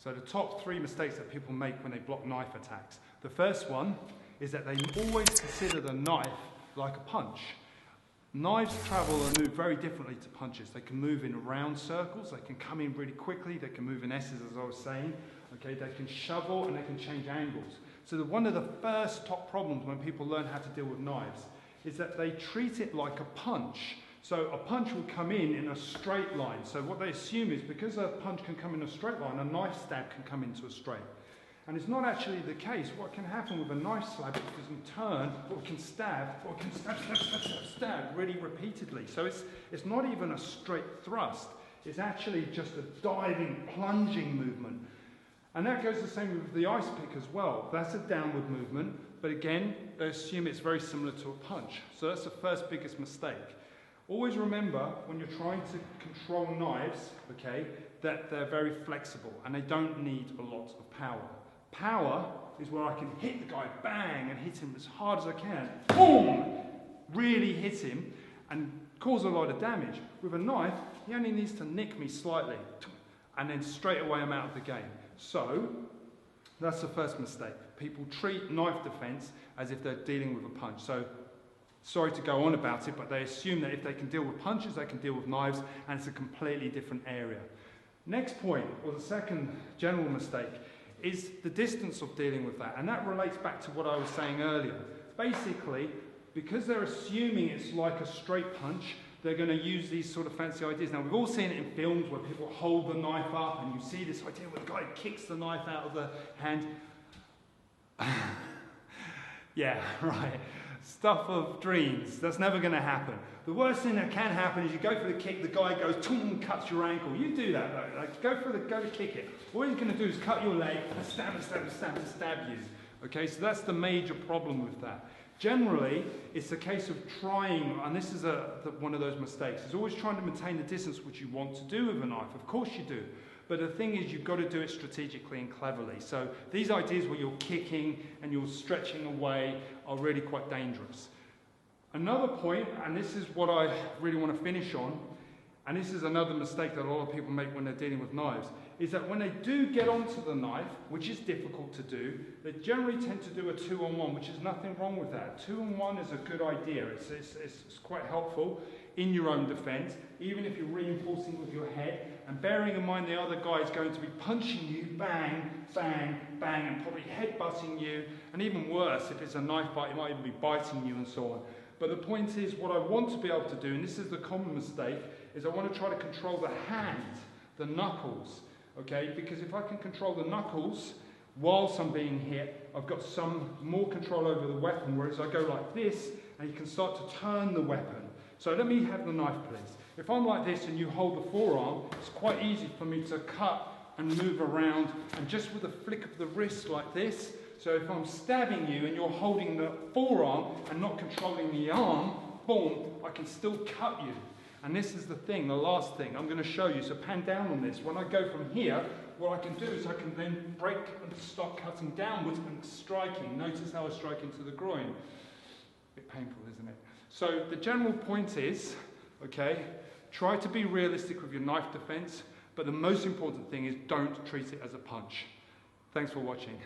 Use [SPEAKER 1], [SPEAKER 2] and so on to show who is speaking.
[SPEAKER 1] So the top 3 mistakes that people make when they block knife attacks. The first one is that they always consider the knife like a punch. Knives travel and move very differently to punches. They can move in round circles, they can come in really quickly, they can move in S's as I was saying, okay, they can shovel and they can change angles. So one of the first top problems when people learn how to deal with knives is that they treat it like a punch. So a punch will come in a straight line. So what they assume is because a punch can come in a straight line, a knife stab can come into a straight. And it's not actually the case. What can happen with a knife stab, it can turn, or it can stab, or it can stab really repeatedly. So it's not even a straight thrust. It's actually just a diving, plunging movement. And that goes the same with the ice pick as well. That's a downward movement, but again, they assume it's very similar to a punch. So that's the first biggest mistake. Always remember, when you're trying to control knives, okay, that they're very flexible and they don't need a lot of power. Power is where I can hit the guy, bang, and hit him as hard as I can. Boom! Really hit him and cause a lot of damage. With a knife, he only needs to nick me slightly, and then straight away I'm out of the game. So, that's the first mistake. People treat knife defense as if they're dealing with a punch. So, sorry to go on about it, but they assume that if they can deal with punches, they can deal with knives, and it's a completely different area. Next point, or the second general mistake, is the distance of dealing with that. And that relates back to what I was saying earlier. Basically, because they're assuming it's like a straight punch, they're going to use these sort of fancy ideas. Now, we've all seen it in films where people hold the knife up and you see this idea where the guy kicks the knife out of the hand. Yeah, right. Stuff of dreams. That's never going to happen. The worst thing that can happen is you go for the kick, the guy goes, and cuts your ankle. You do that though. Like, go to kick it. All he's going to do is cut your leg and stab you. Okay, so that's the major problem with that. Generally, it's a case of trying, and this is one of those mistakes, is always trying to maintain the distance which you want to do with a knife. Of course you do. But the thing is, you've got to do it strategically and cleverly. So these ideas where you're kicking and you're stretching away are really quite dangerous. Another point, and this is what I really want to finish on, and this is another mistake that a lot of people make when they're dealing with knives, is that when they do get onto the knife, which is difficult to do, they generally tend to do a 2-on-1, which is nothing wrong with that. 2-on-1 is a good idea. It's quite helpful in your own defense, even if you're reinforcing with your head, and bearing in mind the other guy is going to be punching you, bang, bang, bang, and probably head-butting you, and even worse, if it's a knife bite, it might even be biting you and so on. But the point is, what I want to be able to do, and this is the common mistake, is I want to try to control the hand, the knuckles, okay? Because if I can control the knuckles whilst I'm being hit, I've got some more control over the weapon, whereas I go like this, and you can start to turn the weapon. So let me have the knife, please. If I'm like this and you hold the forearm, it's quite easy for me to cut and move around, and just with a flick of the wrist like this. So if I'm stabbing you and you're holding the forearm and not controlling the arm, boom, I can still cut you. And this is the thing, the last thing I'm going to show you. So pan down on this. When I go from here, what I can do is I can then break and start cutting downwards and striking. Notice how I strike into the groin. A bit painful, isn't it? So the general point is, okay, try to be realistic with your knife defense, but the most important thing is don't treat it as a punch. Thanks for watching.